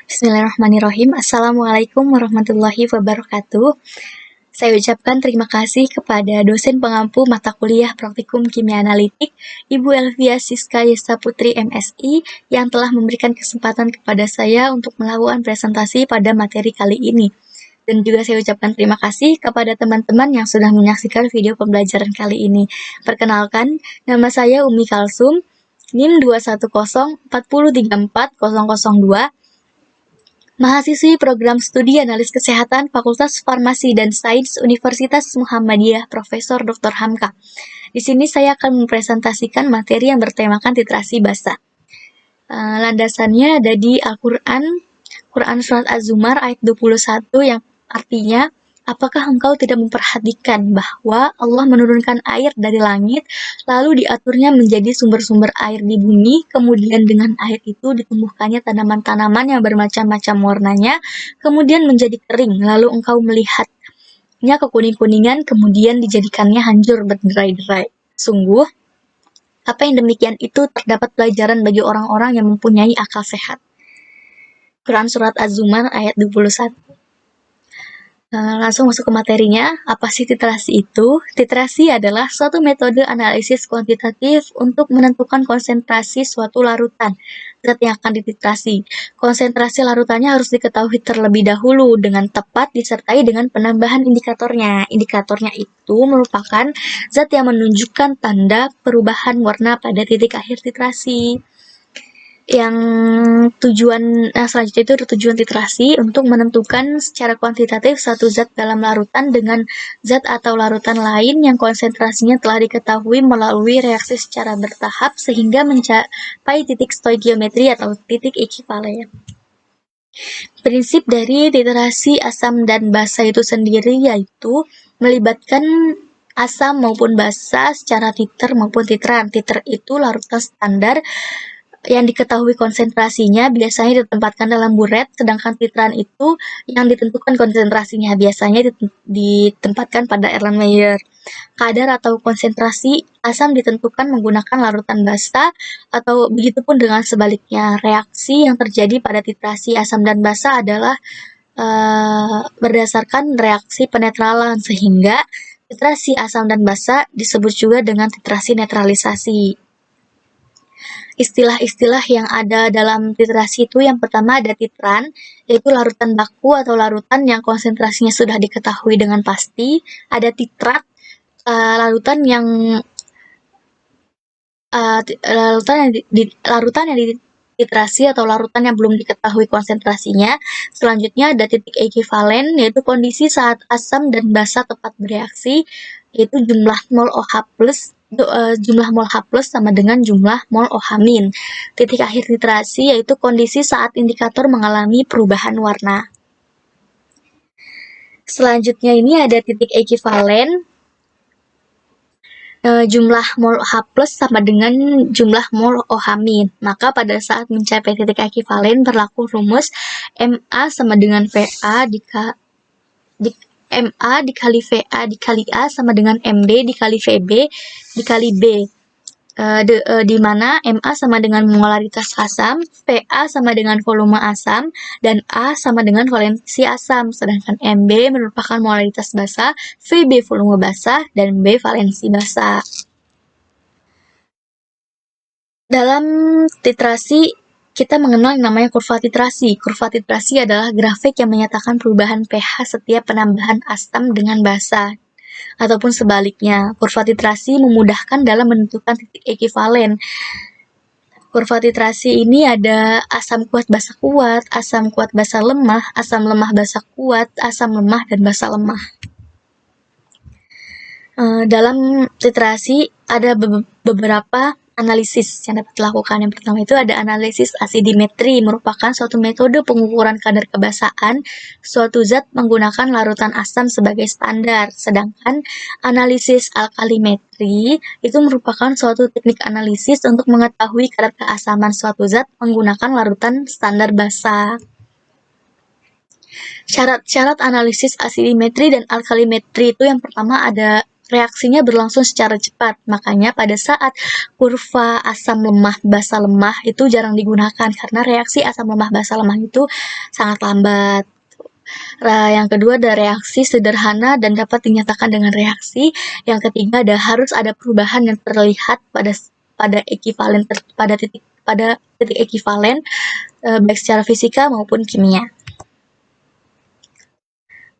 Bismillahirrahmanirrahim. Assalamualaikum warahmatullahi wabarakatuh. Saya ucapkan terima kasih kepada dosen pengampu mata kuliah Praktikum Kimia Analitik, Ibu Elvia Siska Yesa Putri MSI, yang telah memberikan kesempatan kepada saya untuk melakukan presentasi pada materi kali ini. Dan juga saya ucapkan terima kasih kepada teman-teman yang sudah menyaksikan video pembelajaran kali ini. Perkenalkan, nama saya Umi Kalsum, NIM 21040344002, mahasiswi program studi analis kesehatan Fakultas Farmasi dan Sains Universitas Muhammadiyah Profesor Dr. Hamka. Di sini saya akan mempresentasikan materi yang bertemakan titrasi basa. Landasannya ada di Al-Quran, Quran Surat Az-Zumar ayat 21 yang artinya, apakah engkau tidak memperhatikan bahwa Allah menurunkan air dari langit, lalu diaturnya menjadi sumber-sumber air di bumi, kemudian dengan air itu ditumbuhkannya tanaman-tanaman yang bermacam-macam warnanya, kemudian menjadi kering, lalu engkau melihatnya kekuning-kuningan, kemudian dijadikannya hancur berderai-derai. Sungguh, apa yang demikian itu terdapat pelajaran bagi orang-orang yang mempunyai akal sehat. Quran Surat Az-Zumar ayat 21. Langsung masuk ke materinya. Apa sih titrasi itu? Titrasi adalah suatu metode analisis kuantitatif untuk menentukan konsentrasi suatu larutan zat yang akan dititrasi. Konsentrasi larutannya harus diketahui terlebih dahulu dengan tepat disertai dengan penambahan indikatornya. Indikatornya itu merupakan zat yang menunjukkan tanda perubahan warna pada titik akhir titrasi. Yang selanjutnya itu ada tujuan titrasi untuk menentukan secara kuantitatif satu zat dalam larutan dengan zat atau larutan lain yang konsentrasinya telah diketahui melalui reaksi secara bertahap sehingga mencapai titik stoikiometri atau titik ekivalen. Prinsip dari titrasi asam dan basa itu sendiri yaitu melibatkan asam maupun basa secara titer maupun titran. Titer itu larutan standar yang diketahui konsentrasinya biasanya ditempatkan dalam buret, sedangkan titran itu yang ditentukan konsentrasinya biasanya ditempatkan pada Erlenmeyer. Kadar atau konsentrasi asam ditentukan menggunakan larutan basa atau begitupun dengan sebaliknya. Reaksi yang terjadi pada titrasi asam dan basa adalah berdasarkan reaksi penetralan sehingga titrasi asam dan basa disebut juga dengan titrasi netralisasi. Istilah-istilah yang ada dalam titrasi itu yang pertama ada titran, yaitu larutan baku atau larutan yang konsentrasinya sudah diketahui dengan pasti. Ada titrat, larutan yang dititrasi atau larutan yang belum diketahui konsentrasinya. Selanjutnya ada titik ekivalen, yaitu kondisi saat asam dan basa tepat bereaksi, yaitu jumlah mol OH plus sama dengan jumlah mol OH-. Titik akhir titrasi yaitu kondisi saat indikator mengalami perubahan warna. Selanjutnya ini ada titik ekivalen, jumlah mol OH plus sama dengan jumlah mol OH-. Maka pada saat mencapai titik ekivalen berlaku rumus MA sama dengan VA MA dikali VA dikali A sama dengan MB dikali VB dikali B, di mana MA sama dengan molaritas asam, VA sama dengan volume asam, dan A sama dengan valensi asam, sedangkan MB merupakan molaritas basa, VB volume basa, dan B valensi basa. Dalam titrasi kita mengenal yang namanya kurva titrasi. Kurva titrasi adalah grafik yang menyatakan perubahan pH setiap penambahan asam dengan basa. Ataupun sebaliknya, kurva titrasi memudahkan dalam menentukan titik ekivalen. Kurva titrasi ini ada asam kuat basa kuat, asam kuat basa lemah, asam lemah basa kuat, asam lemah, dan basa lemah. Dalam titrasi ada beberapa analisis yang dapat dilakukan. Yang pertama itu ada analisis asidimetri, merupakan suatu metode pengukuran kadar kebasaan suatu zat menggunakan larutan asam sebagai standar. Sedangkan analisis alkalimetri itu merupakan suatu teknik analisis untuk mengetahui kadar keasaman suatu zat menggunakan larutan standar basa. Syarat-syarat analisis asidimetri dan alkalimetri itu yang pertama ada reaksinya berlangsung secara cepat. Makanya pada saat kurva asam lemah, basa lemah itu jarang digunakan karena reaksi asam lemah, basa lemah itu sangat lambat. Yang kedua ada reaksi sederhana dan dapat dinyatakan dengan reaksi. Yang ketiga harus ada perubahan yang terlihat pada titik ekivalen baik secara fisika maupun kimia.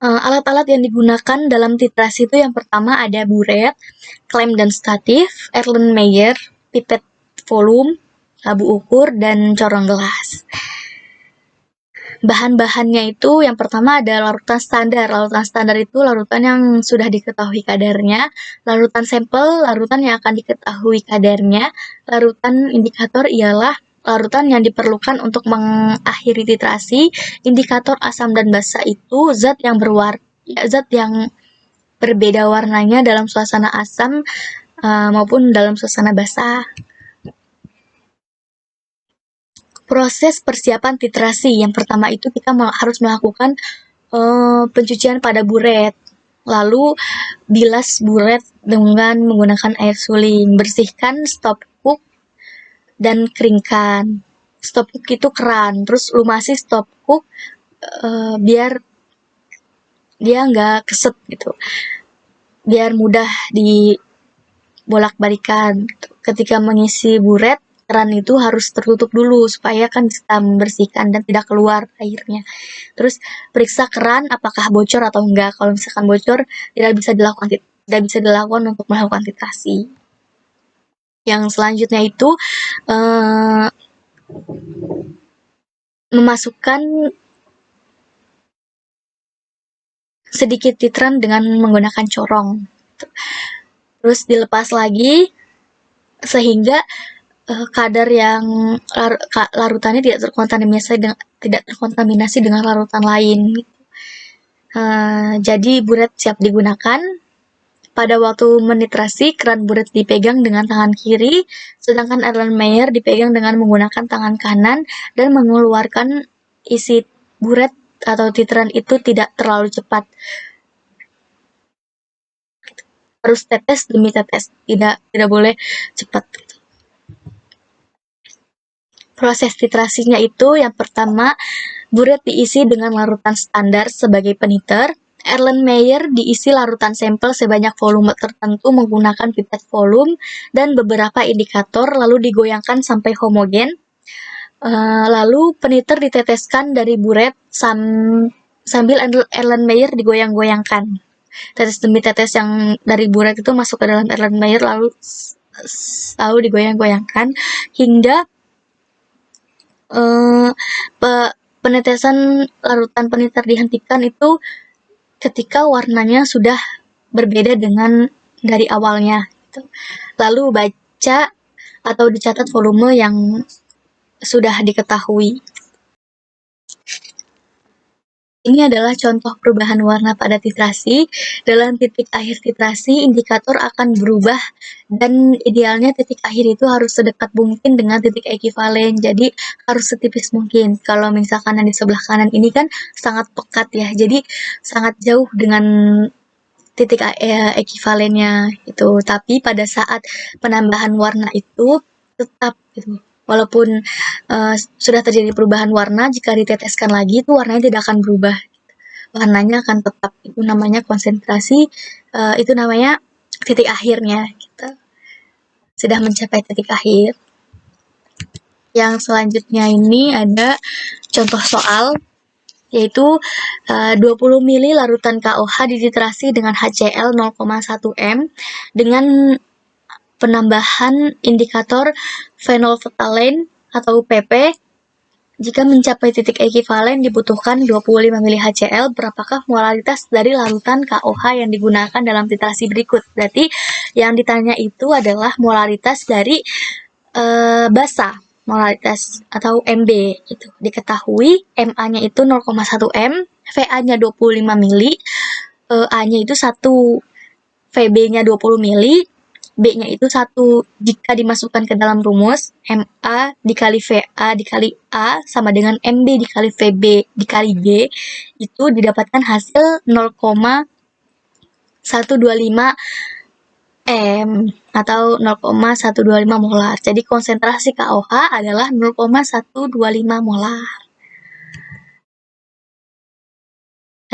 Alat-alat yang digunakan dalam titrasi itu yang pertama ada buret, klem dan statif, Erlenmeyer, pipet volume, abu ukur, dan corong gelas. Bahan-bahannya itu yang pertama ada larutan standar. Larutan standar itu larutan yang sudah diketahui kadarnya. Larutan sampel, larutan yang akan diketahui kadarnya. Larutan indikator ialah larutan yang diperlukan untuk mengakhiri titrasi. Indikator asam dan basa itu zat yang berbeda warnanya dalam suasana asam maupun dalam suasana basa. Proses persiapan titrasi. Yang pertama itu kita harus melakukan pencucian pada buret. Lalu bilas buret dengan menggunakan air suling. Bersihkan stop hook dan keringkan. Stop hook itu keran. Terus lumasi stop hook biar dia nggak keset gitu. Biar mudah dibolak-balikan. Ketika mengisi buret, keran itu harus tertutup dulu supaya kan bisa membersihkan dan tidak keluar airnya. Terus periksa keran apakah bocor atau enggak. Kalau misalkan bocor tidak bisa dilakukan untuk melakukan titrasi. Yang selanjutnya itu memasukkan sedikit titran dengan menggunakan corong. Terus dilepas lagi sehingga kadar yang larutannya tidak terkontaminasi dengan larutan lain. Jadi buret siap digunakan. Pada waktu menitrasi, keran buret dipegang dengan tangan kiri, sedangkan Erlenmeyer dipegang dengan menggunakan tangan kanan dan mengeluarkan isi buret atau titran itu tidak terlalu cepat. Harus tetes demi tetes, tidak boleh cepat. Proses titrasinya itu yang pertama, buret diisi dengan larutan standar sebagai peniter. Erlenmeyer diisi larutan sampel sebanyak volume tertentu menggunakan pipet volume dan beberapa indikator, lalu digoyangkan sampai homogen. Lalu peniter diteteskan dari buret sambil Erlenmeyer digoyang-goyangkan. Tetes demi tetes yang dari buret itu masuk ke dalam Erlenmeyer lalu digoyang-goyangkan hingga penetesan larutan peniter dihentikan itu ketika warnanya sudah berbeda dengan dari awalnya. Lalu baca atau dicatat volume yang sudah diketahui. Ini adalah contoh perubahan warna pada titrasi. Dalam titik akhir titrasi, indikator akan berubah dan idealnya titik akhir itu harus sedekat mungkin dengan titik ekivalen. Jadi harus setipis mungkin. Kalau misalkan yang di sebelah kanan ini kan sangat pekat ya. Jadi sangat jauh dengan titik ekivalennya itu. Tapi pada saat penambahan warna itu tetap gitu. Walaupun sudah terjadi perubahan warna, jika diteteskan lagi itu warnanya tidak akan berubah. Warnanya akan tetap. Itu namanya konsentrasi, itu namanya titik akhirnya. Kita sudah mencapai titik akhir. Yang selanjutnya ini ada contoh soal, yaitu 20 ml larutan KOH dititrasi dengan HCl 0,1 m dengan penambahan indikator phenolphthalein atau PP. Jika mencapai titik ekivalen dibutuhkan 25 ml HCl. Berapakah molaritas dari larutan KOH yang digunakan dalam titrasi berikut? Berarti yang ditanya itu adalah molaritas dari basa, molaritas atau MB itu. Diketahui MA-nya itu 0,1 m, VA-nya 25 ml, A-nya itu 1, VB-nya 20 ml, B-nya itu 1. Jika dimasukkan ke dalam rumus, MA dikali VA dikali A sama dengan MB dikali VB dikali B, itu didapatkan hasil 0,125 m atau 0,125 molar. Jadi konsentrasi KOH adalah 0,125 molar.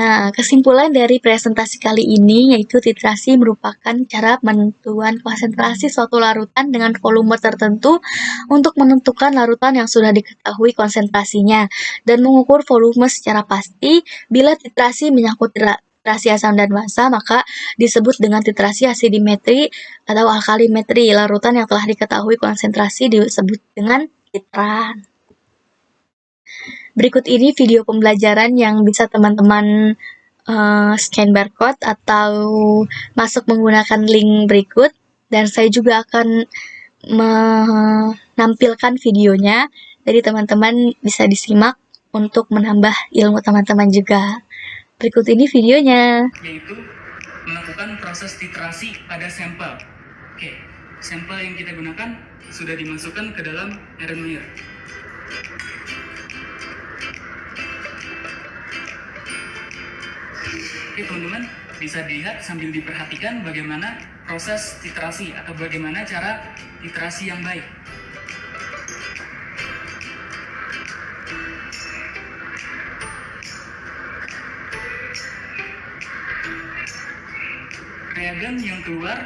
Nah, kesimpulan dari presentasi kali ini yaitu titrasi merupakan cara penentuan konsentrasi suatu larutan dengan volume tertentu untuk menentukan larutan yang sudah diketahui konsentrasinya dan mengukur volume secara pasti. Bila titrasi menyangkut titrasi asam dan basa, maka disebut dengan titrasi asidimetri atau alkalimetri. Larutan yang telah diketahui konsentrasi disebut dengan titran. Berikut ini video pembelajaran yang bisa teman-teman scan barcode atau masuk menggunakan link berikut, dan saya juga akan menampilkan videonya, jadi teman-teman bisa disimak untuk menambah ilmu teman-teman juga. Berikut ini videonya. Yaitu melakukan proses titrasi pada sampel. Oke, sampel yang kita gunakan sudah dimasukkan ke dalam Erlenmeyer. Oke teman-teman, bisa dilihat sambil diperhatikan bagaimana proses titrasi atau bagaimana cara titrasi yang baik. Reagen yang keluar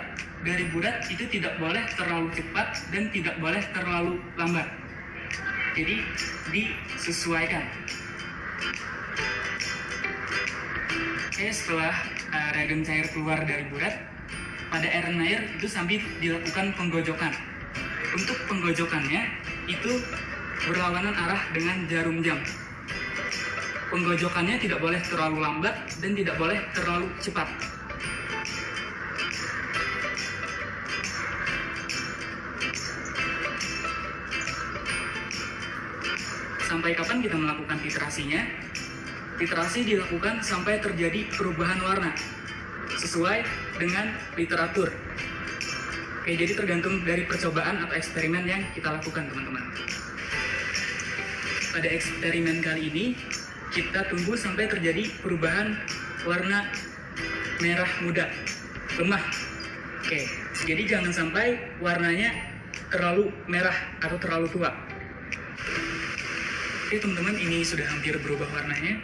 dari burat itu tidak boleh terlalu cepat dan tidak boleh terlalu lambat. Jadi disesuaikan. Oke, setelah reagen cair keluar dari burat, pada Erlenmeyer itu sambil dilakukan penggojokan. Untuk penggojokannya itu berlawanan arah dengan jarum jam. Penggojokannya tidak boleh terlalu lambat dan tidak boleh terlalu cepat. Sampai kapan kita melakukan titrasinya? Titrasi dilakukan sampai terjadi perubahan warna sesuai dengan literatur. Oke, jadi tergantung dari percobaan atau eksperimen yang kita lakukan, teman-teman. Pada eksperimen kali ini, kita tunggu sampai terjadi perubahan warna merah muda, lemah. Oke, jadi jangan sampai warnanya terlalu merah atau terlalu tua. Oke teman-teman, ini sudah hampir berubah warnanya.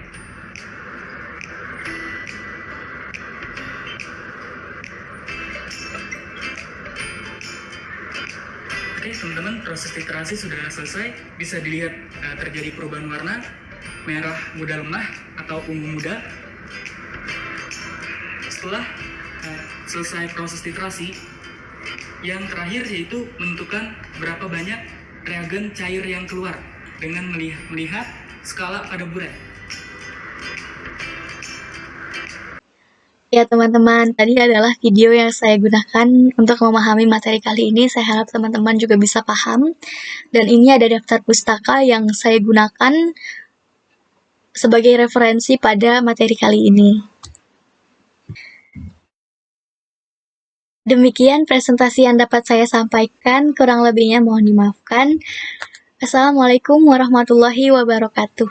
Oke teman-teman, proses titrasi sudah selesai. Bisa dilihat terjadi perubahan warna merah muda lemah atau ungu muda. Setelah selesai proses titrasi, yang terakhir yaitu menentukan berapa banyak reagen cair yang keluar dengan melihat skala pada burat. Ya teman-teman, tadi adalah video yang saya gunakan untuk memahami materi kali ini. Saya harap teman-teman juga bisa paham. Dan ini ada daftar pustaka yang saya gunakan sebagai referensi pada materi kali ini. Demikian presentasi yang dapat saya sampaikan, kurang lebihnya mohon dimaafkan. Assalamualaikum warahmatullahi wabarakatuh.